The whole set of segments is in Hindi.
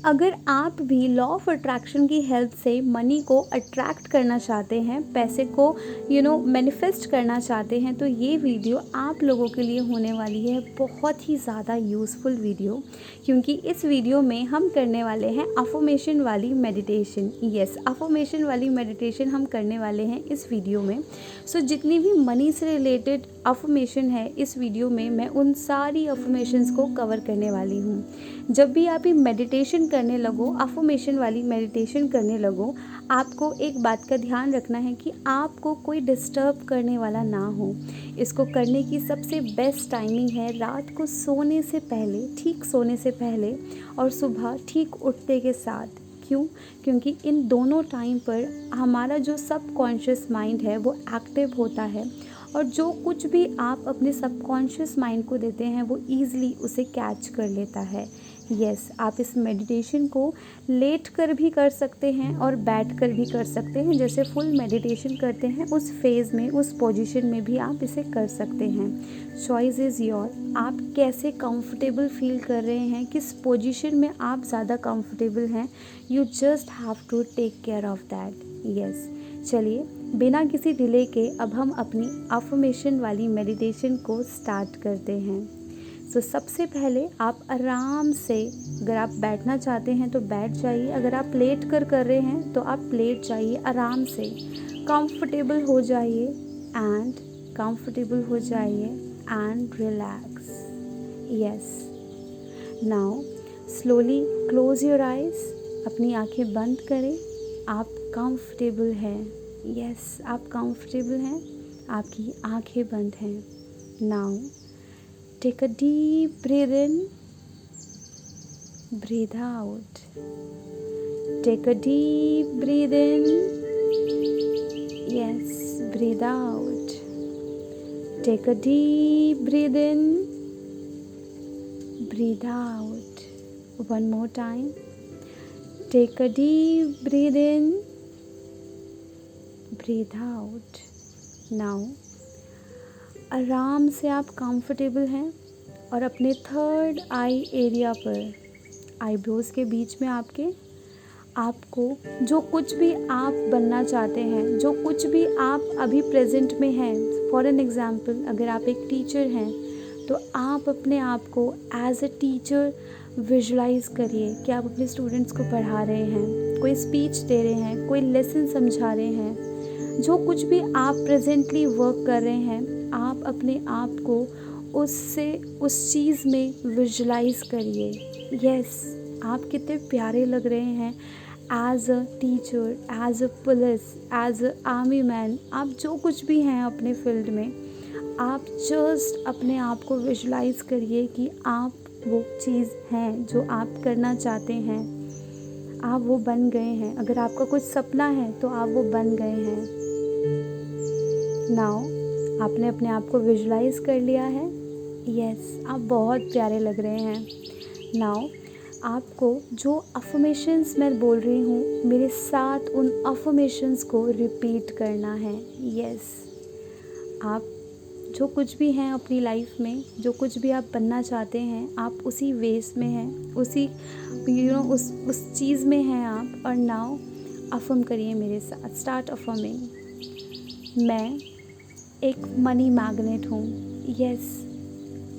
अगर आप भी लॉ ऑफ अट्रैक्शन की हेल्प से मनी को अट्रैक्ट करना चाहते हैं, पैसे को मैनिफेस्ट करना चाहते हैं, तो ये वीडियो आप लोगों के लिए होने वाली है बहुत ही ज़्यादा यूज़फुल वीडियो। क्योंकि इस वीडियो में हम करने वाले हैं अफर्मेशन वाली मेडिटेशन। यस, अफर्मेशन वाली मेडिटेशन हम करने वाले हैं इस वीडियो में। सो जितनी भी मनी से रिलेटेड अफर्मेशन है इस वीडियो में, मैं उन सारी अफर्मेशंस को कवर करने वाली हूँ। जब भी आप ये मेडिटेशन करने लगो, अफर्मेशन वाली मेडिटेशन करने लगो, आपको एक बात का ध्यान रखना है कि आपको कोई डिस्टर्ब करने वाला ना हो। इसको करने की सबसे बेस्ट टाइमिंग है रात को सोने से पहले, ठीक सोने से पहले, और सुबह ठीक उठते के साथ। क्यों? क्योंकि इन दोनों टाइम पर हमारा जो सबकॉन्शियस माइंड है वो एक्टिव होता है, और जो कुछ भी आप अपने सबकॉन्शियस माइंड को देते हैं वो ईज़िली उसे कैच कर लेता है। यस, आप इस मेडिटेशन को लेट कर भी कर सकते हैं और बैठ कर भी कर सकते हैं। जैसे फुल मेडिटेशन करते हैं उस फेज़ में, उस पोजीशन में भी आप इसे कर सकते हैं। Choice is your. आप कैसे कंफर्टेबल फील कर रहे हैं, किस पोजीशन में आप ज़्यादा कंफर्टेबल हैं, you just have to take care of that. Yes, चलिए बिना किसी डिले के अब हम अपनी अफर्मेशन वाली मेडिटेशन को स्टार्ट करते हैं। सो सबसे पहले आप आराम से, अगर आप बैठना चाहते हैं तो बैठ जाइए, अगर आप लेट कर रहे हैं तो आप लेट जाइए। आराम से कंफर्टेबल हो जाइए and relax. Yes, now slowly close your eyes. अपनी आंखें बंद करें। आप कंफर्टेबल हैं। यस, आप कंफर्टेबल हैं, आपकी आंखें बंद हैं। Now take a deep breath in, breathe out. Take a deep breath in. Yes, breathe out. Take a deep breath in, breathe out. One more time. Take a deep breath in, breathe out. Now आराम से आप कंफर्टेबल हैं और अपने थर्ड आई एरिया पर, आईब्रोज़ के बीच में आपको जो कुछ भी आप बनना चाहते हैं, जो कुछ भी आप अभी प्रेजेंट में हैं, फॉर एन एग्ज़ाम्पल अगर आप एक टीचर हैं तो आप अपने आप को एज ए टीचर विजुलाइज़ करिए कि आप अपने स्टूडेंट्स को पढ़ा रहे हैं, कोई स्पीच दे रहे हैं, कोई लेसन समझा रहे हैं। जो कुछ भी आप प्रेजेंटली वर्क कर रहे हैं, आप अपने आप को उस चीज़ में विजुलाइज़ करिए। यस, आप कितने प्यारे लग रहे हैं as a teacher, as a police, as a army man. आप जो कुछ भी हैं अपने फील्ड में, आप जस्ट अपने आप को विजुलाइज़ करिए कि आप वो चीज़ हैं जो आप करना चाहते हैं। आप वो बन गए हैं। अगर आपका कुछ सपना है तो आप वो बन गए हैं। नाउ आपने अपने आप को विजुलाइज़ कर लिया है। यस, आप बहुत प्यारे लग रहे हैं। नाउ आपको जो अफर्मेशंस मैं बोल रही हूँ, मेरे साथ उन अफर्मेशंस को रिपीट करना है। यस, आप जो कुछ भी हैं अपनी लाइफ में, जो कुछ भी आप बनना चाहते हैं, आप उसी वेस में हैं, उसी उस चीज़ में हैं आप। और नाउ अफर्म करिए मेरे साथ। Start affirming. मैं एक मनी मैग्नेट हूँ। यस,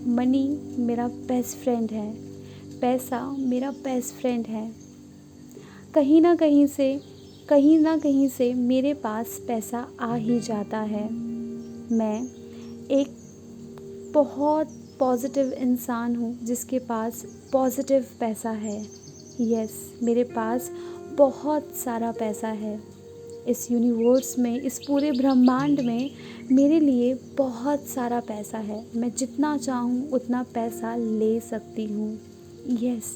मनी मेरा बेस्ट फ्रेंड है। पैसा मेरा बेस्ट फ्रेंड है। कहीं ना कहीं से मेरे पास पैसा आ ही जाता है। मैं एक बहुत पॉजिटिव इंसान हूँ जिसके पास पॉजिटिव पैसा है। यस, मेरे पास बहुत सारा पैसा है। इस यूनिवर्स में, इस पूरे ब्रह्मांड में मेरे लिए बहुत सारा पैसा है। मैं जितना चाहूँ उतना पैसा ले सकती हूँ। यस,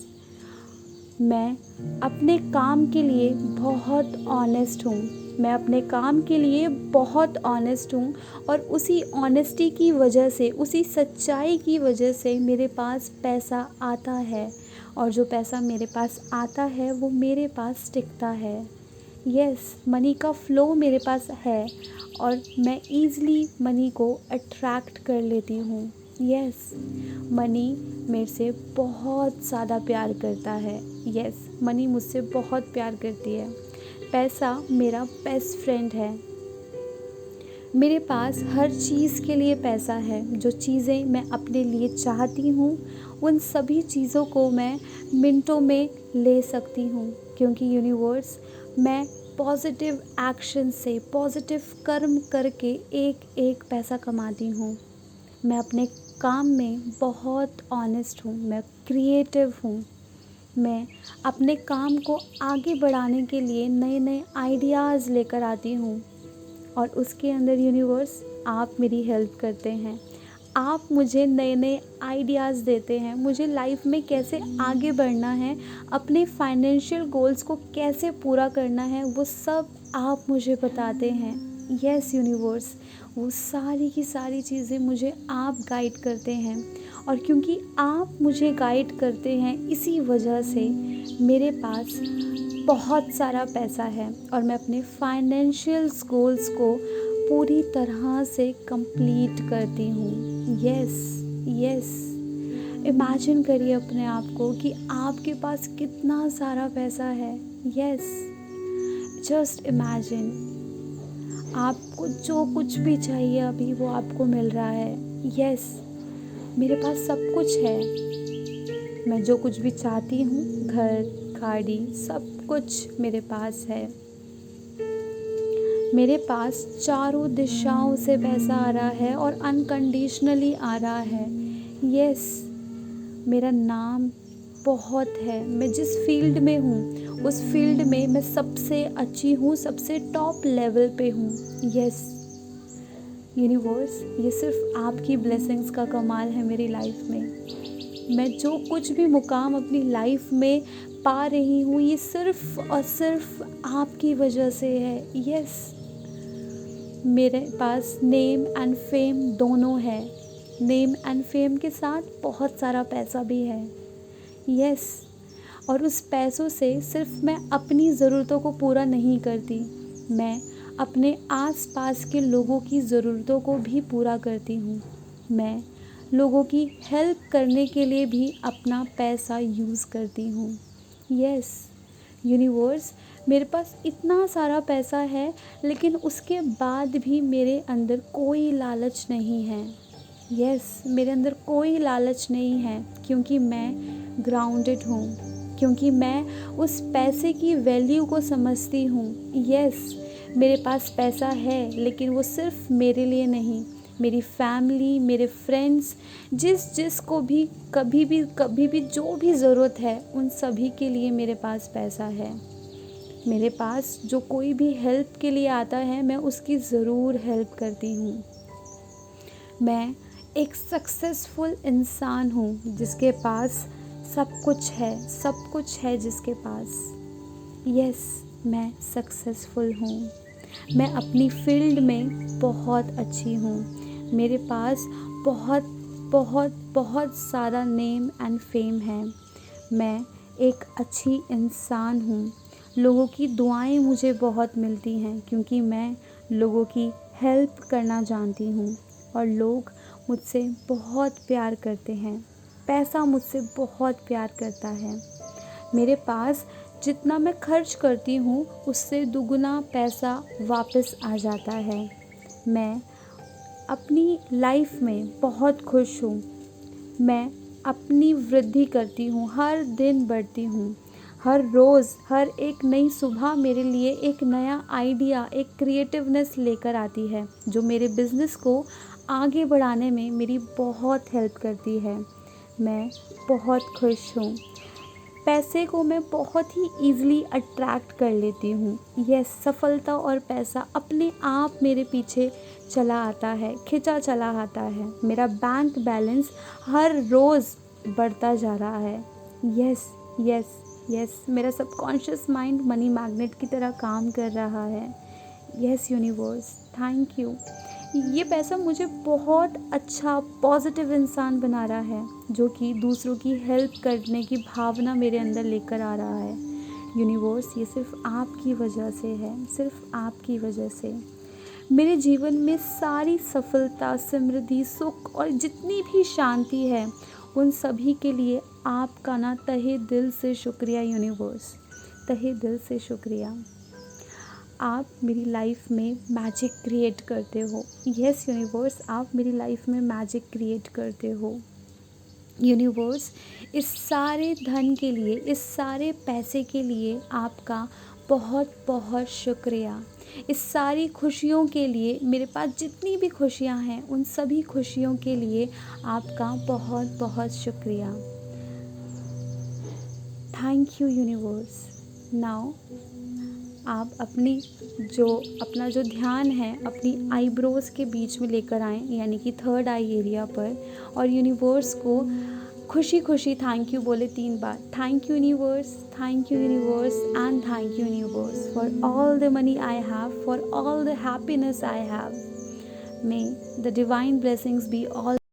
मैं अपने काम के लिए बहुत ऑनेस्ट हूँ। मैं अपने काम के लिए बहुत ऑनेस्ट हूँ, और उसी ऑनेस्टी की वजह से, उसी सच्चाई की वजह से मेरे पास पैसा आता है, और जो पैसा मेरे पास आता है वो मेरे पास टिकता है। यस, मनी का फ़्लो मेरे पास है और मैं ईज़िली मनी को अट्रैक्ट कर लेती हूँ। यस, मनी मेरे से बहुत ज़्यादा प्यार करता है। यस, मनी मुझसे बहुत प्यार करती है। पैसा मेरा बेस्ट फ्रेंड है। मेरे पास हर चीज़ के लिए पैसा है। जो चीज़ें मैं अपने लिए चाहती हूँ, उन सभी चीज़ों को मैं मिनटों में ले सकती हूँ, क्योंकि यूनिवर्स, मैं पॉजिटिव एक्शन से, पॉजिटिव कर्म करके एक एक पैसा कमाती हूँ। मैं अपने काम में बहुत ऑनेस्ट हूँ, मैं क्रिएटिव हूँ। मैं अपने काम को आगे बढ़ाने के लिए नए नए आइडियाज़ लेकर आती हूँ, और उसके अंदर यूनिवर्स, आप मेरी हेल्प करते हैं। आप मुझे नए नए आइडियाज़ देते हैं, मुझे लाइफ में कैसे आगे बढ़ना है, अपने फाइनेंशियल गोल्स को कैसे पूरा करना है, वो सब आप मुझे बताते हैं। यस यूनिवर्स, वो सारी की सारी चीज़ें मुझे आप गाइड करते हैं, और क्योंकि आप मुझे गाइड करते हैं, इसी वजह से मेरे पास बहुत सारा पैसा है, और मैं अपने फाइनेंशियल गोल्स को पूरी तरह से कंप्लीट करती हूँ। यस, यस, इमेजिन करिए अपने आप को कि आपके पास कितना सारा पैसा है। यस, जस्ट इमेजिन, आपको जो कुछ भी चाहिए अभी वो आपको मिल रहा है। यस, मेरे पास सब कुछ है। मैं जो कुछ भी चाहती हूँ, घर, गाड़ी, सब कुछ मेरे पास है। मेरे पास चारों दिशाओं से पैसा आ रहा है और अनकंडीशनली आ रहा है। यस, मेरा नाम बहुत है। मैं जिस फील्ड में हूँ, उस फील्ड में मैं सबसे अच्छी हूँ, सबसे टॉप लेवल पे हूँ। यस यूनिवर्स, ये सिर्फ आपकी ब्लेसिंग्स का कमाल है मेरी लाइफ में। मैं जो कुछ भी मुकाम अपनी लाइफ में पा रही हूँ, ये सिर्फ और सिर्फ आपकी वजह से है। यस, मेरे पास नेम एंड फेम दोनों है। नेम एंड फेम के साथ बहुत सारा पैसा भी है। यस, और उस पैसों से सिर्फ मैं अपनी ज़रूरतों को पूरा नहीं करती, मैं अपने आसपास के लोगों की ज़रूरतों को भी पूरा करती हूँ। मैं लोगों की हेल्प करने के लिए भी अपना पैसा यूज़ करती हूँ। यस यूनिवर्स, मेरे पास इतना सारा पैसा है, लेकिन उसके बाद भी मेरे अंदर कोई लालच नहीं है। यस, मेरे अंदर कोई लालच नहीं है, क्योंकि मैं ग्राउंडेड हूँ, क्योंकि मैं उस पैसे की वैल्यू को समझती हूँ। यस, मेरे पास पैसा है, लेकिन वो सिर्फ मेरे लिए नहीं, मेरी फैमिली, मेरे फ्रेंड्स, जिस को भी कभी भी जो भी ज़रूरत है, उन सभी के लिए मेरे पास पैसा है। मेरे पास जो कोई भी हेल्प के लिए आता है, मैं उसकी ज़रूर हेल्प करती हूँ। मैं एक सक्सेसफुल इंसान हूँ, जिसके पास सब कुछ है जिसके पास। यस, मैं सक्सेसफुल हूँ। मैं अपनी फील्ड में बहुत अच्छी हूँ। मेरे पास बहुत बहुत बहुत सारा नेम एंड फेम है। मैं एक अच्छी इंसान हूँ। लोगों की दुआएं मुझे बहुत मिलती हैं, क्योंकि मैं लोगों की हेल्प करना जानती हूँ, और लोग मुझसे बहुत प्यार करते हैं। पैसा मुझसे बहुत प्यार करता है। मेरे पास जितना मैं खर्च करती हूँ, उससे दुगना पैसा वापस आ जाता है। मैं अपनी लाइफ में बहुत खुश हूँ। मैं अपनी वृद्धि करती हूँ, हर दिन बढ़ती हूँ। हर रोज़, हर एक नई सुबह मेरे लिए एक नया आइडिया, एक क्रिएटिवनेस लेकर आती है, जो मेरे बिज़नेस को आगे बढ़ाने में मेरी बहुत हेल्प करती है। मैं बहुत खुश हूँ। पैसे को मैं बहुत ही ईज़िली अट्रैक्ट कर लेती हूँ। यह सफलता और पैसा अपने आप मेरे पीछे चला आता है, खिंचा चला आता है। मेरा बैंक बैलेंस हर रोज़ बढ़ता जा रहा है। यस यस यस, मेरा सबकॉन्शियस माइंड मनी मैग्नेट की तरह काम कर रहा है। Yes universe, thank you. ये पैसा मुझे बहुत अच्छा पॉजिटिव इंसान बना रहा है, जो कि दूसरों की हेल्प करने की भावना मेरे अंदर लेकर आ रहा है। यूनिवर्स, ये सिर्फ आपकी वजह से है, सिर्फ आपकी वजह से। मेरे जीवन में सारी सफलता, समृद्धि, सुख और जितनी भी शांति है, उन सभी के लिए आपका ना तहे दिल से शुक्रिया यूनिवर्स, तहे दिल से शुक्रिया। आप मेरी लाइफ में मैजिक क्रिएट करते हो। यस यूनिवर्स, आप मेरी लाइफ में मैजिक क्रिएट करते हो। यूनिवर्स, इस सारे धन के लिए, इस सारे पैसे के लिए आपका बहुत बहुत शुक्रिया। इस सारी खुशियों के लिए, मेरे पास जितनी भी खुशियाँ हैं उन सभी खुशियों के लिए आपका बहुत बहुत शुक्रिया। Thank you universe. नाउ आप अपना जो ध्यान है अपनी आईब्रोज़ के बीच में लेकर आएँ, यानी कि थर्ड आई एरिया पर, और यूनिवर्स को खुशी खुशी थैंक यू बोले 3 बार। Thank you universe, thank you universe and thank you universe for all the money I have, for all the happiness I have. May the divine blessings be all